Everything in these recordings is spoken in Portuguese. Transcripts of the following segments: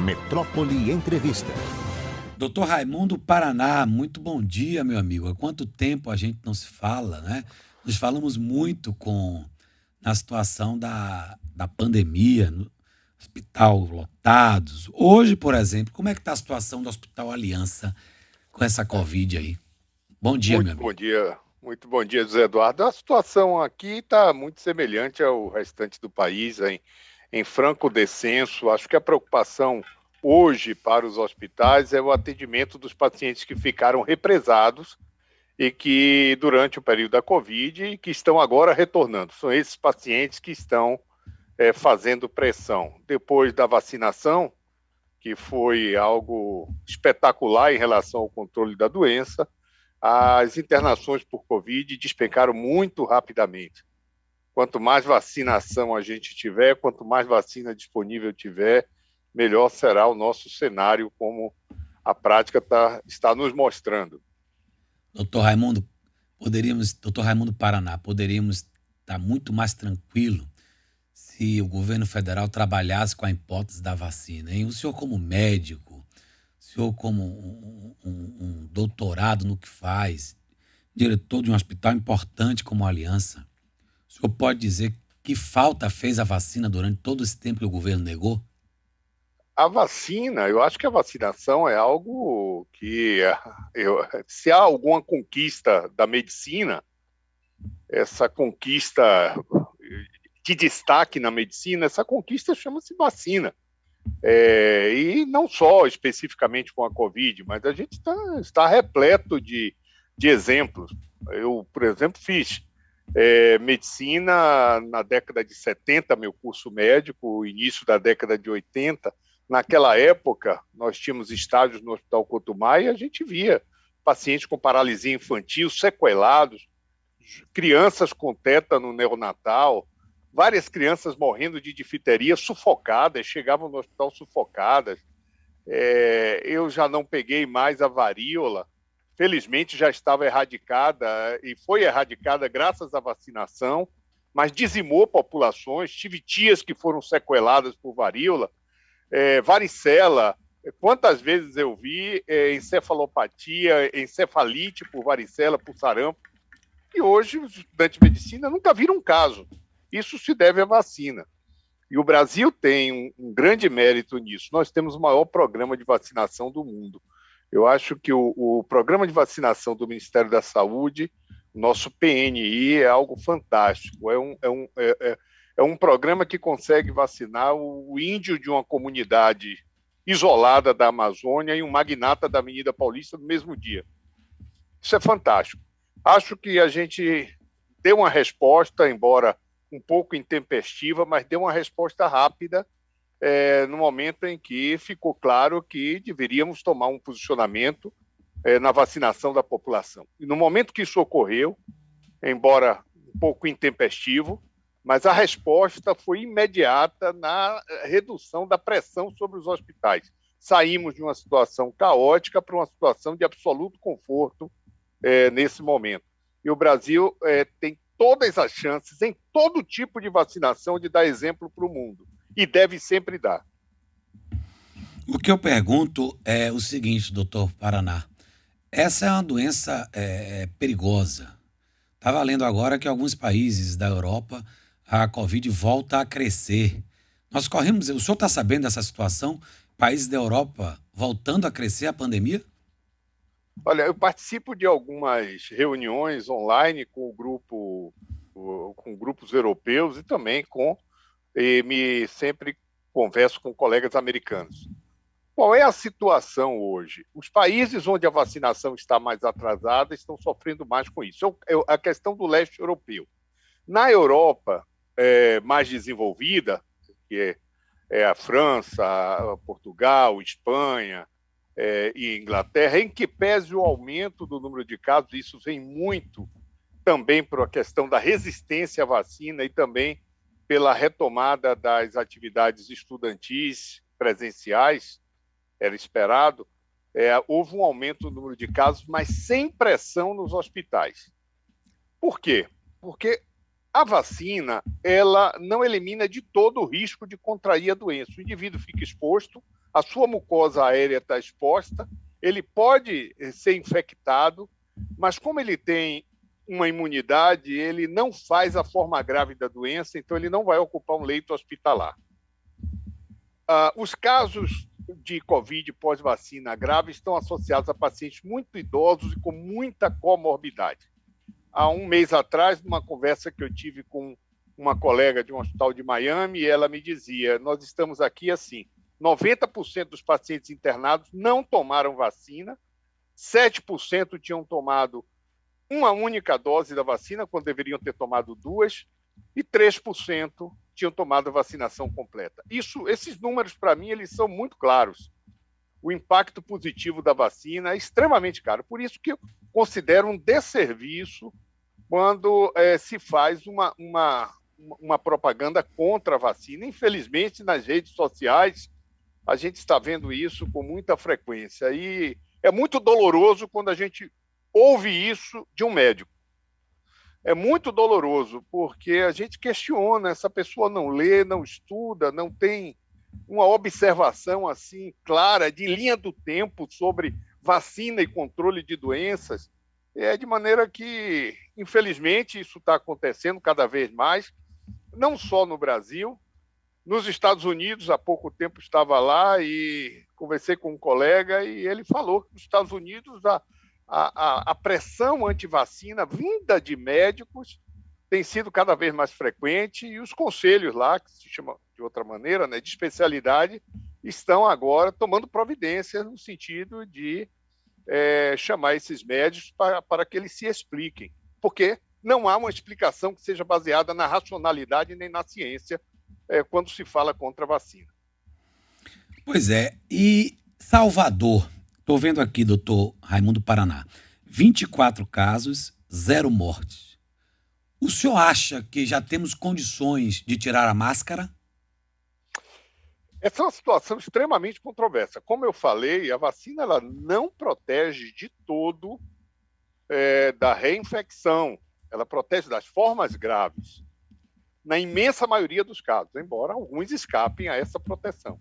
Metrópole Entrevista. Doutor Raimundo Paraná, muito bom dia, meu amigo. Há quanto tempo a gente não se fala, né? Nos falamos muito na situação da pandemia, no hospital lotados. Hoje, por exemplo, como é que está a situação do Hospital Aliança com essa Covid aí? Bom dia, meu amigo. Muito bom dia, José Eduardo. A situação aqui está muito semelhante ao restante do país, em franco descenso. Acho que a preocupação hoje para os hospitais é o atendimento dos pacientes que ficaram represados e que durante o período da Covid e que estão agora retornando. São esses pacientes que estão fazendo pressão. Depois da vacinação, que foi algo espetacular em relação ao controle da doença, as internações por Covid despencaram muito rapidamente. Quanto mais vacinação a gente tiver, quanto mais vacina disponível tiver, melhor será o nosso cenário, como a prática está nos mostrando. Doutor Raimundo Paraná, poderíamos estar muito mais tranquilo se o governo federal trabalhasse com a hipótese da vacina, hein? O senhor como médico, o senhor como um doutorado no que faz, diretor de um hospital importante como a Aliança, o senhor pode dizer que falta fez a vacina durante todo esse tempo que o governo negou? A vacina, eu acho que a vacinação é algo que, se há alguma conquista da medicina, essa conquista de destaque na medicina, essa conquista chama-se vacina. E não só especificamente com a Covid, mas a gente está repleto de exemplos. Eu, por exemplo, fiz medicina na década de 70, meu curso médico, início da década de 80. Naquela época, nós tínhamos estágios no Hospital Couto Maia e a gente via pacientes com paralisia infantil, sequelados, crianças com tétano neonatal, várias crianças morrendo de difteria, sufocadas, chegavam no hospital sufocadas. Eu já não peguei mais a varíola, felizmente já estava erradicada e foi erradicada graças à vacinação, mas dizimou populações. Tive tias que foram sequeladas por varíola, varicela. Quantas vezes eu vi encefalopatia, encefalite por varicela, por sarampo, e hoje os estudantes de medicina nunca viram um caso. Isso se deve à vacina. E o Brasil tem um grande mérito nisso. Nós temos o maior programa de vacinação do mundo. Eu acho que o programa de vacinação do Ministério da Saúde, o nosso PNI, é algo fantástico. É um programa que consegue vacinar o índio de uma comunidade isolada da Amazônia e um magnata da Avenida Paulista no mesmo dia. Isso é fantástico. Acho que a gente deu uma resposta, embora um pouco intempestiva, mas deu uma resposta rápida no momento em que ficou claro que deveríamos tomar um posicionamento na vacinação da população. E no momento que isso ocorreu, embora um pouco intempestivo, mas a resposta foi imediata na redução da pressão sobre os hospitais. Saímos de uma situação caótica para uma situação de absoluto conforto nesse momento. E o Brasil tem todas as chances, em todo tipo de vacinação, de dar exemplo para o mundo. E deve sempre dar. O que eu pergunto é o seguinte, doutor Paraná. Essa é uma doença perigosa. Estava lendo agora que em alguns países da Europa a Covid volta a crescer. O senhor está sabendo dessa situação? Países da Europa voltando a crescer a pandemia? Olha, eu participo de algumas reuniões online com grupos europeus e também sempre converso com colegas americanos. Qual é a situação hoje? Os países onde a vacinação está mais atrasada estão sofrendo mais com isso. A questão do leste europeu. Na Europa mais desenvolvida, que é a França, Portugal, Espanha, e Inglaterra, em que pese o aumento do número de casos, isso vem muito também por a questão da resistência à vacina e também pela retomada das atividades estudantis presenciais, era esperado, houve um aumento do número de casos, mas sem pressão nos hospitais. Por quê? Porque a vacina ela não elimina de todo o risco de contrair a doença. O indivíduo fica exposto, a sua mucosa aérea está exposta, ele pode ser infectado, mas como ele tem uma imunidade, ele não faz a forma grave da doença, então ele não vai ocupar um leito hospitalar. Os casos de Covid pós-vacina grave estão associados a pacientes muito idosos e com muita comorbidade. Há um mês atrás, numa conversa que eu tive com uma colega de um hospital de Miami, ela me dizia, nós estamos aqui assim, 90% dos pacientes internados não tomaram vacina, 7% tinham tomado uma única dose da vacina, quando deveriam ter tomado 2, e 3% tinham tomado a vacinação completa. Esses números, para mim, eles são muito claros. O impacto positivo da vacina é extremamente caro. Por isso que eu considero um desserviço quando se faz uma propaganda contra a vacina. Infelizmente, nas redes sociais, a gente está vendo isso com muita frequência. E é muito doloroso quando a gente ouve isso de um médico. É muito doloroso, porque a gente questiona, essa pessoa não lê, não estuda, não tem uma observação assim clara, de linha do tempo, sobre vacina e controle de doenças. De maneira que, infelizmente, isso está acontecendo cada vez mais, não só no Brasil. Nos Estados Unidos, há pouco tempo estava lá e conversei com um colega e ele falou que nos Estados Unidos a pressão antivacina vinda de médicos tem sido cada vez mais frequente e os conselhos lá, que se chama de outra maneira, né, de especialidade, estão agora tomando providências no sentido de chamar esses médicos para que eles se expliquem, porque não há uma explicação que seja baseada na racionalidade nem na ciência quando se fala contra a vacina. Pois é, e Salvador, estou vendo aqui, doutor Raimundo Paraná, 24 casos, 0 mortes. O senhor acha que já temos condições de tirar a máscara? Essa é uma situação extremamente controversa. Como eu falei, a vacina ela não protege de todo da reinfecção. Ela protege das formas graves, na imensa maioria dos casos, embora alguns escapem a essa proteção,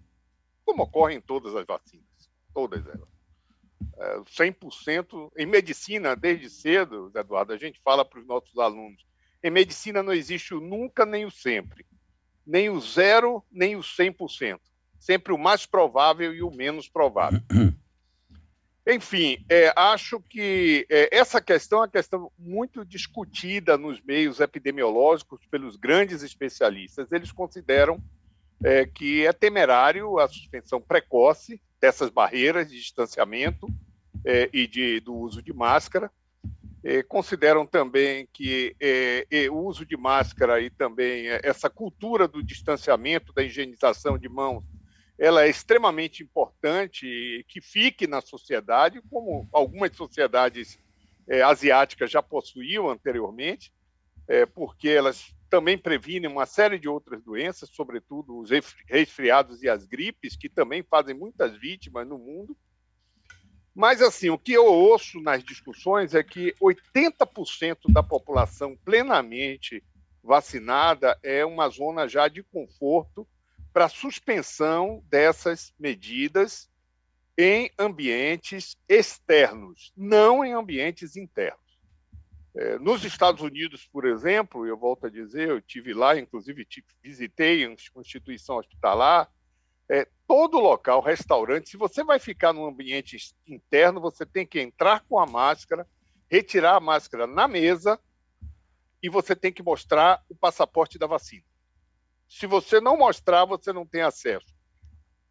como ocorre em todas as vacinas, todas elas. 100%. Em medicina, desde cedo, Eduardo, a gente fala para os nossos alunos, em medicina não existe o nunca nem o sempre, nem o 0, nem o 100%. Sempre o mais provável e o menos provável. Enfim, acho que essa questão é uma questão muito discutida nos meios epidemiológicos pelos grandes especialistas. Eles consideram que é temerário a suspensão precoce dessas barreiras de distanciamento e do uso de máscara. Consideram também que o uso de máscara e também essa cultura do distanciamento, da higienização de mãos, ela é extremamente importante que fique na sociedade, como algumas sociedades asiáticas já possuíam anteriormente, porque elas também previnem uma série de outras doenças, sobretudo os resfriados e as gripes, que também fazem muitas vítimas no mundo. Mas, assim, o que eu ouço nas discussões é que 80% da população plenamente vacinada é uma zona já de conforto para a suspensão dessas medidas em ambientes externos, não em ambientes internos. Nos Estados Unidos, por exemplo, eu volto a dizer, eu estive lá, inclusive visitei uma instituição hospitalar, todo local, restaurante, se você vai ficar num ambiente interno, você tem que entrar com a máscara, retirar a máscara na mesa e você tem que mostrar o passaporte da vacina. Se você não mostrar, você não tem acesso.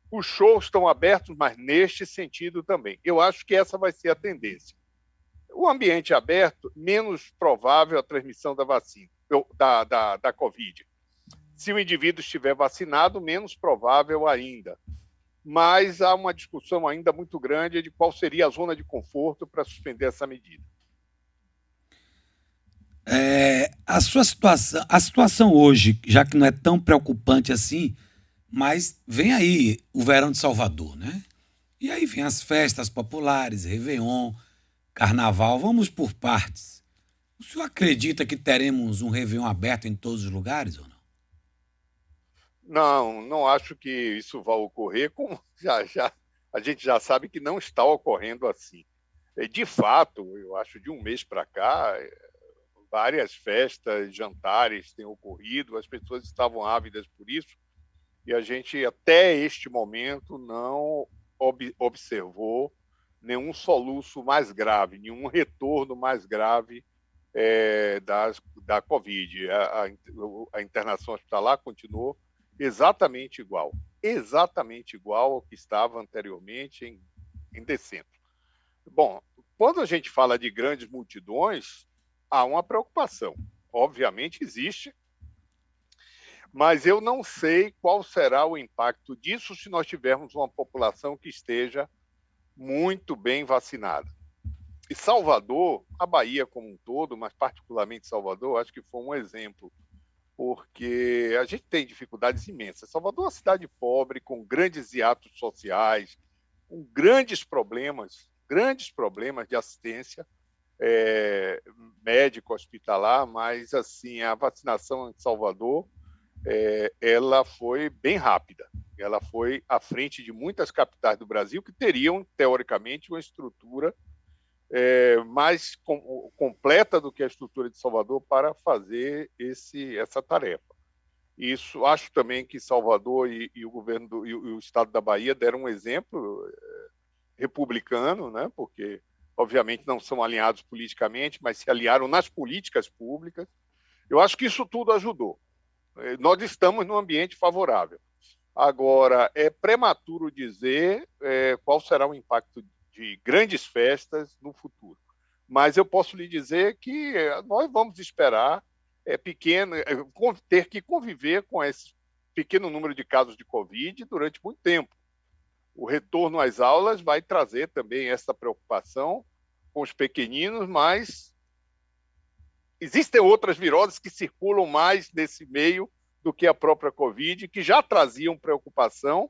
Os shows estão abertos, mas neste sentido também. Eu acho que essa vai ser a tendência. O ambiente aberto, menos provável a transmissão da vacina, da Covid. Se o indivíduo estiver vacinado, menos provável ainda. Mas há uma discussão ainda muito grande de qual seria a zona de conforto para suspender essa medida. A situação hoje, já que não é tão preocupante assim, mas vem aí o verão de Salvador, né? E aí vem as festas populares, Réveillon, Carnaval, vamos por partes. O senhor acredita que teremos um Réveillon aberto em todos os lugares ou não? Não, não acho que isso vai ocorrer, como a gente já sabe que não está ocorrendo assim. De fato, eu acho de um mês para cá, várias festas, jantares têm ocorrido, as pessoas estavam ávidas por isso, e a gente, até este momento, não observou nenhum soluço mais grave, nenhum retorno mais grave da Covid. A internação hospitalar continuou exatamente igual ao que estava anteriormente em dezembro. Bom, quando a gente fala de grandes multidões, há uma preocupação. Obviamente existe, mas eu não sei qual será o impacto disso se nós tivermos uma população que esteja muito bem vacinada. E Salvador, a Bahia como um todo, mas particularmente Salvador, acho que foi um exemplo, porque a gente tem dificuldades imensas. Salvador é uma cidade pobre, com grandes hiatos sociais, com grandes problemas de assistência médico hospitalar, mas assim a vacinação em Salvador ela foi bem rápida. Ela foi à frente de muitas capitais do Brasil que teriam, teoricamente, uma estrutura mais completa do que a estrutura de Salvador para fazer essa tarefa. Isso, acho também que Salvador e o governo e o estado da Bahia deram um exemplo republicano, né? Porque, obviamente, não são alinhados politicamente, mas se aliaram nas políticas públicas. Eu acho que isso tudo ajudou. Nós estamos num ambiente favorável. Agora, é prematuro dizer qual será o impacto de grandes festas no futuro. Mas eu posso lhe dizer que nós vamos esperar ter que conviver com esse pequeno número de casos de Covid durante muito tempo. O retorno às aulas vai trazer também essa preocupação com os pequeninos, mas existem outras viroses que circulam mais nesse meio do que a própria Covid, que já traziam preocupação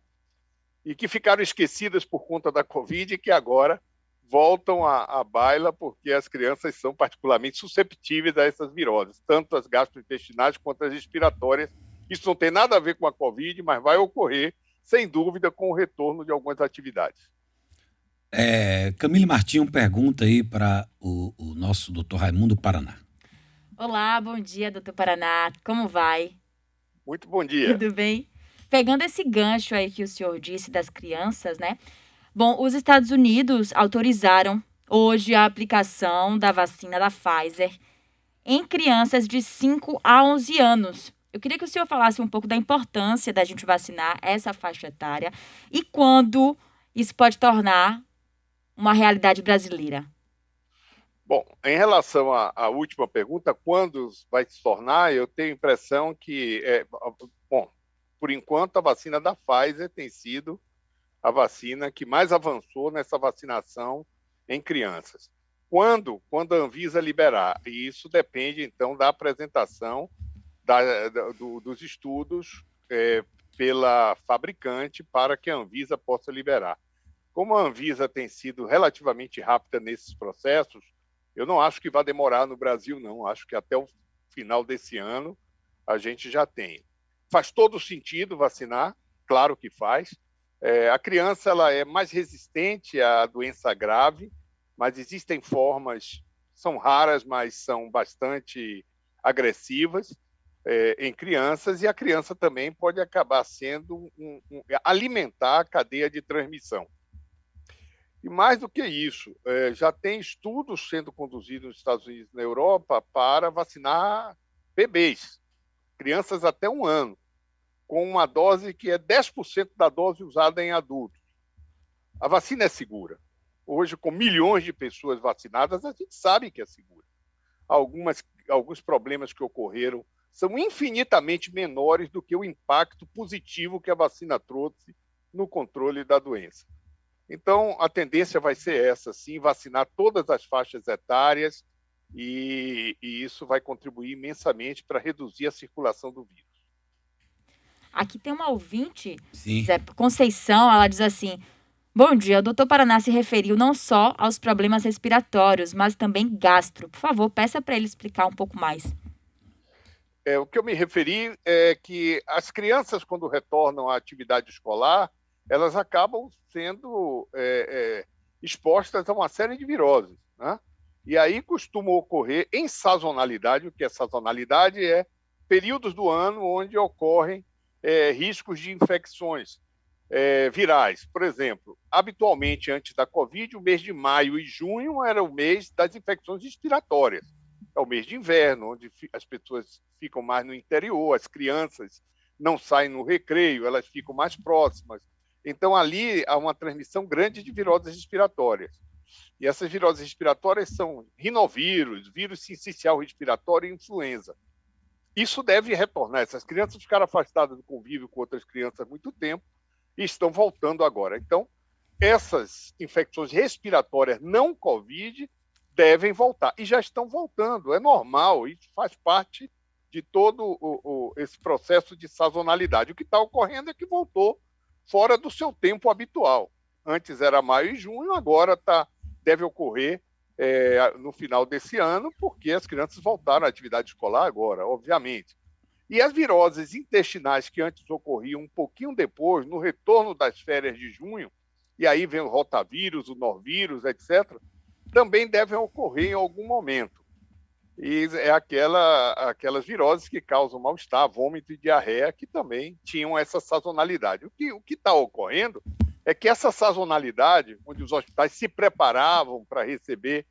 e que ficaram esquecidas por conta da Covid e que agora voltam à baila porque as crianças são particularmente susceptíveis a essas viroses, tanto as gastrointestinais quanto as respiratórias. Isso não tem nada a ver com a Covid, mas vai ocorrer, sem dúvida, com o retorno de algumas atividades. Camille Martinho pergunta aí para o nosso doutor Raimundo Paraná. Olá, bom dia, doutor Paraná. Como vai? Muito bom dia. Tudo bem? Pegando esse gancho aí que o senhor disse das crianças, né? Bom, os Estados Unidos autorizaram hoje a aplicação da vacina da Pfizer em crianças de 5 a 11 anos. Eu queria que o senhor falasse um pouco da importância da gente vacinar essa faixa etária e quando isso pode tornar uma realidade brasileira. Bom, em relação à última pergunta, quando vai se tornar, eu tenho a impressão que, por enquanto, a vacina da Pfizer tem sido a vacina que mais avançou nessa vacinação em crianças. Quando a Anvisa liberar, e isso depende, então, da apresentação dos estudos pela fabricante para que a Anvisa possa liberar. Como a Anvisa tem sido relativamente rápida nesses processos, eu não acho que vai demorar no Brasil, não. Acho que até o final desse ano a gente já tem. Faz todo sentido vacinar, claro que faz. A criança ela é mais resistente à doença grave, mas existem formas, são raras, mas são bastante agressivas em crianças, e a criança também pode acabar sendo alimentar a cadeia de transmissão. E mais do que isso, já tem estudos sendo conduzidos nos Estados Unidos e na Europa para vacinar bebês, crianças até 1 ano, com uma dose que é 10% da dose usada em adultos. A vacina é segura. Hoje, com milhões de pessoas vacinadas, a gente sabe que é segura. Alguns problemas que ocorreram são infinitamente menores do que o impacto positivo que a vacina trouxe no controle da doença. Então, a tendência vai ser essa, sim, vacinar todas as faixas etárias e isso vai contribuir imensamente para reduzir a circulação do vírus. Aqui tem uma ouvinte, Sim. Conceição, ela diz assim: bom dia, o doutor Paraná se referiu não só aos problemas respiratórios, mas também gastro. Por favor, peça para ele explicar um pouco mais. O que eu me referi é que as crianças, quando retornam à atividade escolar, elas acabam sendo expostas a uma série de viroses, né? E aí costuma ocorrer em sazonalidade. O que é sazonalidade? É períodos do ano onde ocorrem riscos de infecções virais. Por exemplo, habitualmente, antes da Covid, o mês de maio e junho era o mês das infecções respiratórias. É o mês de inverno, onde as pessoas ficam mais no interior, as crianças não saem no recreio, elas ficam mais próximas. Então, ali há uma transmissão grande de viroses respiratórias. E essas viroses respiratórias são rinovírus, vírus sincicial respiratório e influenza. Isso deve retornar. Essas crianças ficaram afastadas do convívio com outras crianças há muito tempo e estão voltando agora. Então, essas infecções respiratórias não Covid devem voltar. E já estão voltando. É normal, isso faz parte de todo esse processo de sazonalidade. O que está ocorrendo é que voltou fora do seu tempo habitual. Antes era maio e junho, agora deve ocorrer no final desse ano, porque as crianças voltaram à atividade escolar agora, obviamente. E as viroses intestinais que antes ocorriam um pouquinho depois, no retorno das férias de junho, e aí vem o rotavírus, o norvírus, etc., também devem ocorrer em algum momento. E é aquelas viroses que causam mal-estar, vômito e diarreia, que também tinham essa sazonalidade. O que está ocorrendo é que essa sazonalidade, onde os hospitais se preparavam para receber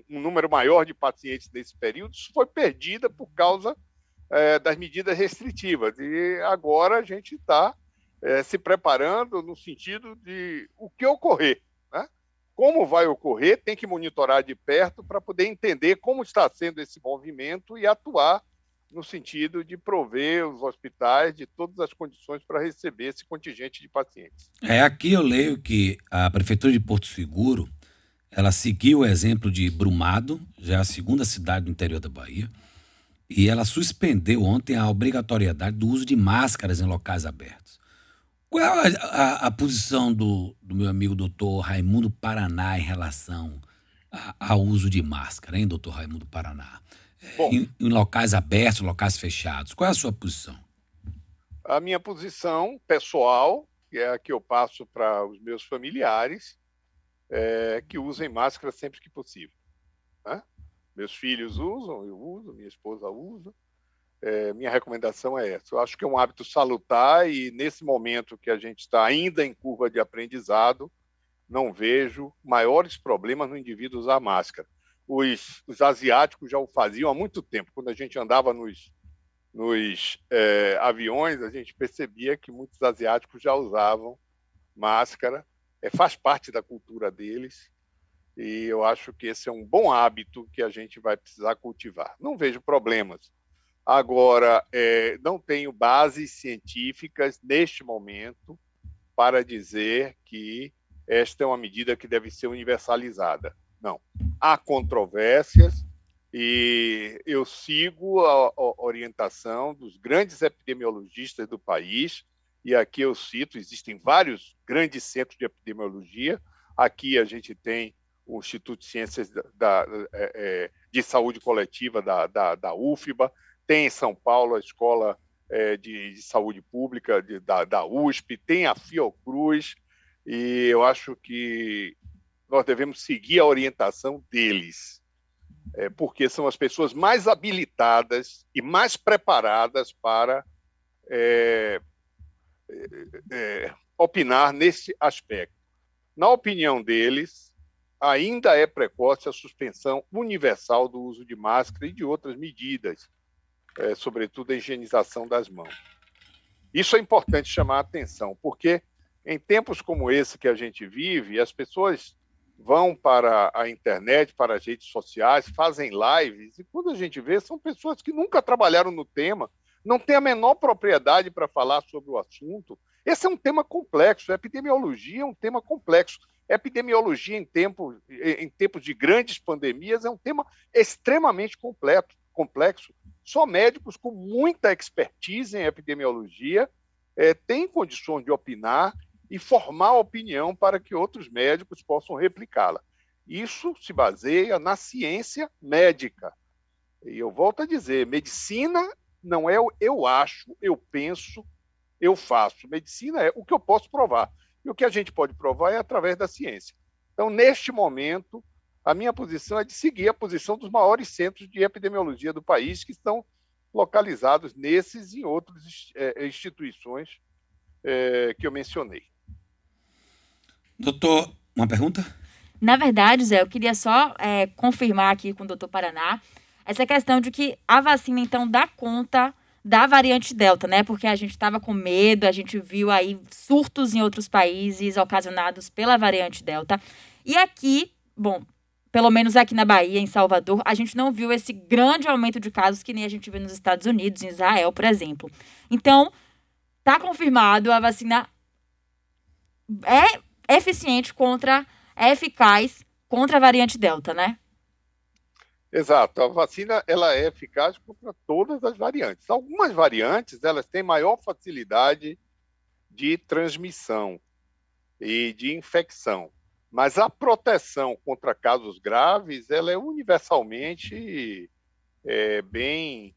um número maior de pacientes nesse período, isso foi perdida por causa das medidas restritivas. E agora a gente está se preparando no sentido de o que ocorrer, né? Como vai ocorrer, tem que monitorar de perto para poder entender como está sendo esse movimento e atuar no sentido de prover os hospitais de todas as condições para receber esse contingente de pacientes. Aqui eu leio que a Prefeitura de Porto Seguro, ela seguiu o exemplo de Brumado, já é a segunda cidade do interior da Bahia, e ela suspendeu ontem a obrigatoriedade do uso de máscaras em locais abertos. Qual é a posição do meu amigo doutor Raimundo Paraná em relação ao uso de máscara, hein, doutor Raimundo Paraná? Bom, Em locais abertos, locais fechados. Qual é a sua posição? A minha posição pessoal, que é a que eu passo para os meus familiares, é que usem máscara sempre que possível, né? Meus filhos usam, eu uso, minha esposa usa. Minha recomendação é essa. Eu acho que é um hábito salutar e, nesse momento que a gente está ainda em curva de aprendizado, não vejo maiores problemas no indivíduo usar máscara. Os asiáticos já o faziam há muito tempo. Quando a gente andava nos aviões, a gente percebia que muitos asiáticos já usavam máscara. Faz parte da cultura deles e eu acho que esse é um bom hábito que a gente vai precisar cultivar. Não vejo problemas. Agora, não tenho bases científicas neste momento para dizer que esta é uma medida que deve ser universalizada. Não. Há controvérsias e eu sigo a orientação dos grandes epidemiologistas do país, e aqui eu cito, existem vários grandes centros de epidemiologia. Aqui a gente tem o Instituto de Ciências de Saúde Coletiva da UFBA, tem em São Paulo a Escola de Saúde Pública da USP, tem a Fiocruz, e eu acho que nós devemos seguir a orientação deles, porque são as pessoas mais habilitadas e mais preparadas para opinar nesse aspecto. Na opinião deles, ainda é precoce a suspensão universal do uso de máscara e de outras medidas, sobretudo a higienização das mãos. Isso é importante chamar a atenção, porque em tempos como esse que a gente vive, as pessoas vão para a internet, para as redes sociais, fazem lives, e quando a gente vê, são pessoas que nunca trabalharam no tema, não têm a menor propriedade para falar sobre o assunto. Esse é um tema complexo, a epidemiologia é um tema complexo. A epidemiologia em tempos de grandes pandemias é um tema extremamente complexo. Só médicos com muita expertise em epidemiologia têm condições de opinar e formar opinião para que outros médicos possam replicá-la. Isso se baseia na ciência médica. E eu volto a dizer, medicina não é o eu acho, eu penso, eu faço. Medicina é o que eu posso provar. E o que a gente pode provar é através da ciência. Então, neste momento, a minha posição é de seguir a posição dos maiores centros de epidemiologia do país, que estão localizados nesses e em outras instituições que eu mencionei. Doutor, uma pergunta? Na verdade, Zé, eu queria só confirmar aqui com o doutor Paraná essa questão de que a vacina, então, dá conta da variante Delta, né? Porque a gente estava com medo, a gente viu aí surtos em outros países ocasionados pela variante Delta. E aqui, bom, pelo menos aqui na Bahia, em Salvador, a gente não viu esse grande aumento de casos que nem a gente vê nos Estados Unidos, em Israel, por exemplo. Então, tá confirmado, a vacina é eficiente é eficaz contra a variante Delta, né? Exato. A vacina ela é eficaz contra todas as variantes. Algumas variantes elas têm maior facilidade de transmissão e de infecção, mas a proteção contra casos graves ela é universalmente bem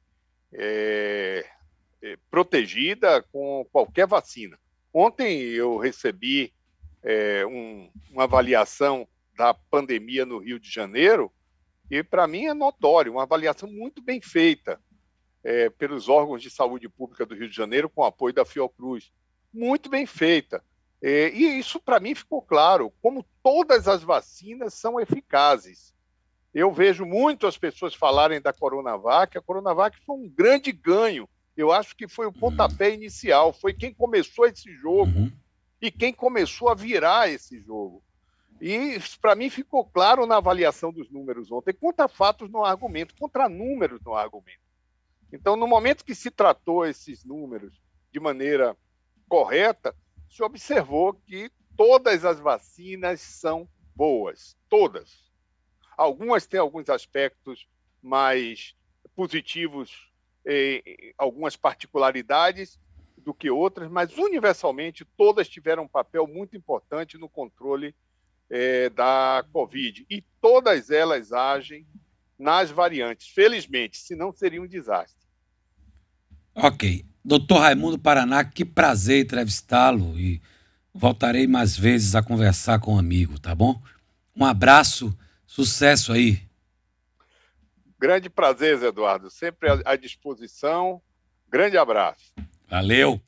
protegida com qualquer vacina. Ontem eu recebi uma avaliação da pandemia no Rio de Janeiro e, para mim, é notório, uma avaliação muito bem feita pelos órgãos de saúde pública do Rio de Janeiro, com apoio da Fiocruz. Muito bem feita. E isso, para mim, ficou claro, como todas as vacinas são eficazes. Eu vejo muito as pessoas falarem da Coronavac. A Coronavac foi um grande ganho. Eu acho que foi o pontapé inicial, foi quem começou esse jogo e quem começou a virar esse jogo. E, para mim, ficou claro na avaliação dos números ontem. Contra fatos não há argumento, contra números não há argumento. Então, no momento que se tratou esses números de maneira correta, se observou que todas as vacinas são boas, todas. Algumas têm alguns aspectos mais positivos, algumas particularidades do que outras, mas, universalmente, todas tiveram um papel muito importante no controle da Covid. E todas elas agem nas variantes. Felizmente, senão seria um desastre. Ok. Doutor Raimundo Paraná, que prazer entrevistá-lo e voltarei mais vezes a conversar com um amigo, tá bom? Um abraço, sucesso aí. Grande prazer, Zé Eduardo. Sempre à disposição. Grande abraço. Valeu.